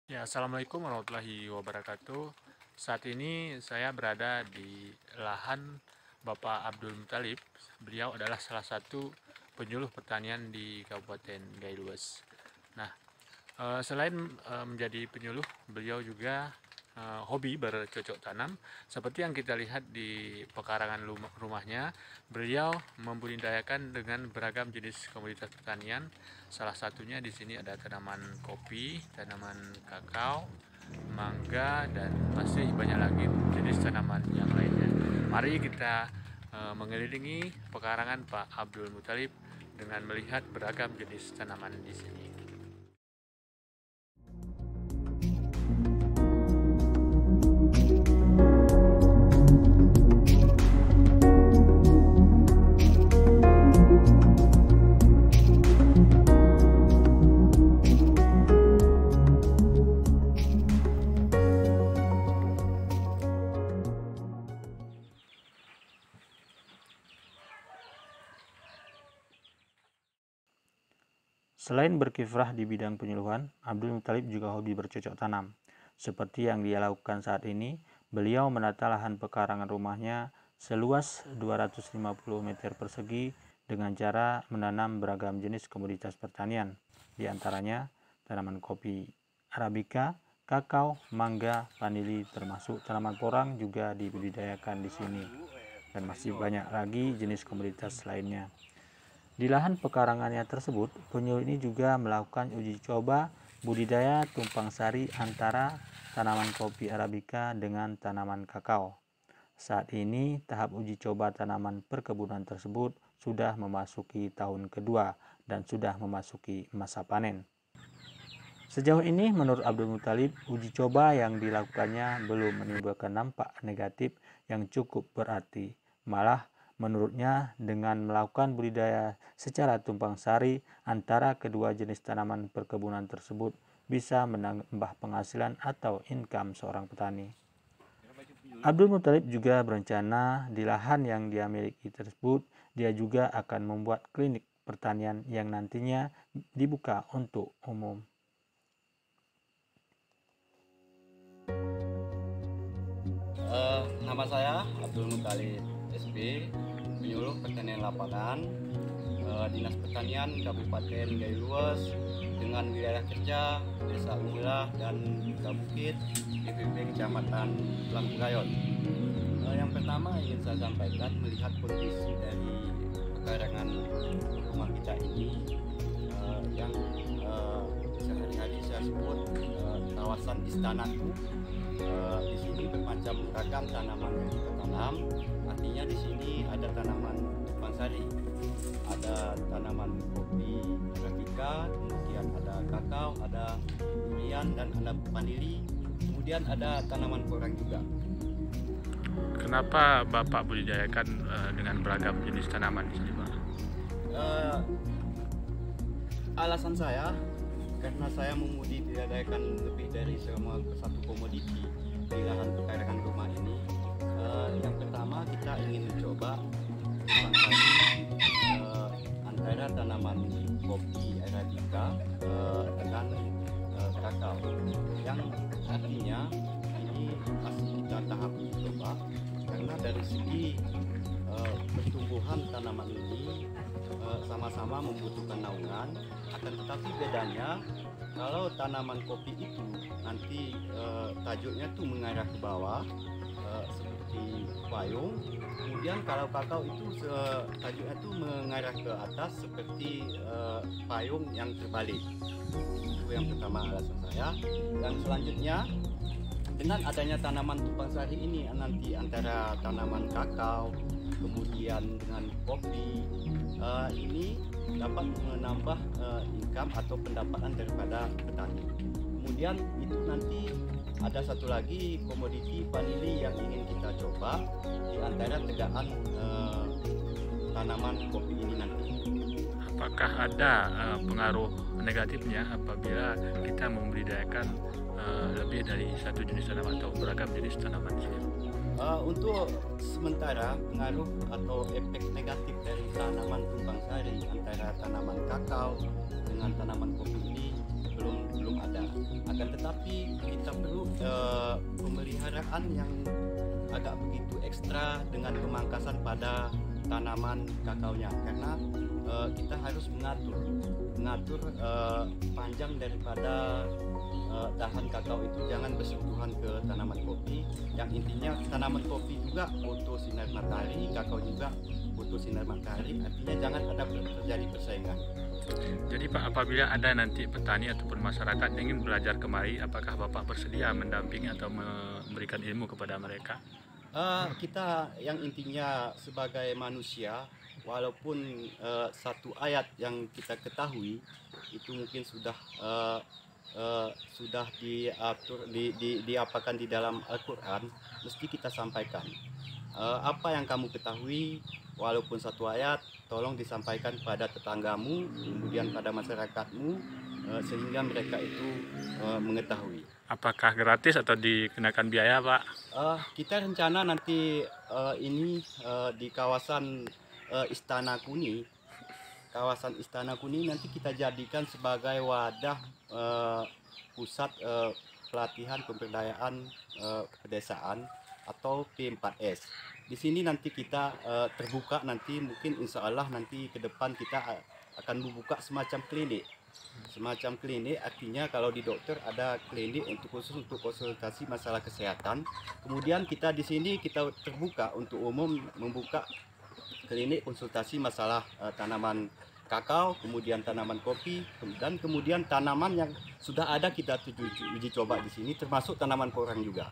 Ya, Assalamualaikum warahmatullahi wabarakatuh. Saat ini saya berada di lahan Bapak Abdul Muthalib. Beliau adalah salah satu penyuluh pertanian di Kabupaten Gailues. Nah, selain menjadi penyuluh, beliau juga hobi bercocok tanam. Seperti yang kita lihat di pekarangan rumahnya, beliau membudidayakan dengan beragam jenis komoditas pertanian. Salah satunya di sini ada tanaman kopi, tanaman kakao, mangga, dan masih banyak lagi jenis tanaman yang lainnya. Mari kita mengelilingi pekarangan Pak Abdul Muthalib dengan melihat beragam jenis tanaman di sini. Selain berkiprah di bidang penyuluhan, Abdul Muthalib juga hobi bercocok tanam. Seperti yang dia lakukan saat ini, beliau menata lahan pekarangan rumahnya seluas 250 meter persegi dengan cara menanam beragam jenis komoditas pertanian, di antaranya tanaman kopi Arabica, kakao, mangga, vanili, termasuk tanaman porang juga dibudidayakan di sini, dan masih banyak lagi jenis komoditas lainnya. Di lahan pekarangannya tersebut, penyuluh ini juga melakukan uji coba budidaya tumpang sari antara tanaman kopi Arabica dengan tanaman kakao. Saat ini, tahap uji coba tanaman perkebunan tersebut sudah memasuki tahun kedua dan sudah memasuki masa panen. Sejauh ini, menurut Abdul Muthalib, uji coba yang dilakukannya belum menimbulkan dampak negatif yang cukup berarti. Malah, menurutnya, dengan melakukan budidaya secara tumpang sari antara kedua jenis tanaman perkebunan tersebut bisa menambah penghasilan atau income seorang petani. Abdul Muthalib juga berencana di lahan yang dia miliki tersebut, dia juga akan membuat klinik pertanian yang nantinya dibuka untuk umum. Nama saya Abdul Muthalib SP, penyuluh pertanian lapangan, Dinas Pertanian Kabupaten Gailues dengan wilayah kerja Desa Umulah dan Bukit, DPP Kecamatan Langkurayon. Yang pertama ingin saya sampaikan melihat kondisi dari pekarangan rumah kita ini yang sehari-hari saya sebut kawasan istanaku. Di sini bermacam ragam tanaman yang kita tanam. Artinya di sini ada tanaman tumpang sari, ada tanaman kopi Arabica, kemudian ada kakao, ada durian dan ada vanili, kemudian ada tanaman porang juga. Kenapa Bapak budidayakan dengan beragam jenis tanaman di sini, Pak? Alasan saya karena saya membudidayakan lebih dari satu komoditi di lahan pekarangan rumah ini. Yang pertama kita ingin mencoba antara tanaman kopi Arabica dengan kakao, yang artinya ini masih kita tahap uji coba karena dari segi pertumbuhan tanaman ini sama-sama membutuhkan naungan, akan tetapi bedanya kalau tanaman kopi itu nanti tajuknya tuh mengarah ke bawah seperti payung, kemudian kalau kakao itu tajuknya tuh mengarah ke atas seperti payung yang terbalik. Itu yang pertama alasan saya. Yang selanjutnya, dengan adanya tanaman tumpang sari ini nanti antara tanaman kakao kemudian dengan kopi, ini dapat menambah income atau pendapatan daripada petani. Kemudian itu nanti ada satu lagi komoditi vanili yang ingin kita coba di antara tegaan tanaman kopi ini nanti. Apakah ada pengaruh negatifnya apabila kita membudidayakan lebih dari satu jenis tanaman atau beragam jenis tanaman di sini? Untuk sementara pengaruh atau efek negatif dari tanaman tumpang sari antara tanaman kakao dengan tanaman kopi ini belum belum ada. Akan tetapi kita perlu pemeliharaan yang agak begitu ekstra dengan pemangkasan pada tanaman kakaonya, karena kita harus mengatur panjang daripada dahan kakao itu jangan bersentuhan ke tanaman kopi. Yang intinya tanaman kopi juga butuh sinar matahari, kakao juga butuh sinar matahari, artinya jangan ada terjadi persaingan. Jadi Pak, apabila ada nanti petani ataupun masyarakat yang ingin belajar kemari, apakah Bapak bersedia mendampingi atau memberikan ilmu kepada mereka? Kita yang intinya sebagai manusia, walaupun satu ayat yang kita ketahui itu mungkin sudah diatur diapakan di dalam Al-Quran, mesti kita sampaikan apa yang kamu ketahui, walaupun satu ayat, tolong disampaikan pada tetanggamu, kemudian pada masyarakatmu, sehingga mereka itu mengetahui. Apakah gratis atau dikenakan biaya, Pak? Kita rencana nanti ini di kawasan Istana Kuni. Kawasan Istana Kuni nanti kita jadikan sebagai wadah pusat pelatihan pemberdayaan pedesaan atau P4S. Di sini nanti kita terbuka, nanti mungkin insya Allah nanti ke depan kita akan membuka semacam klinik. Semacam klinik artinya kalau di dokter ada klinik khusus untuk konsultasi masalah kesehatan. Kemudian kita di sini kita terbuka untuk umum membuka klinik konsultasi masalah tanaman kakao, kemudian tanaman kopi, dan kemudian tanaman yang sudah ada kita uji coba di sini, termasuk tanaman porang juga.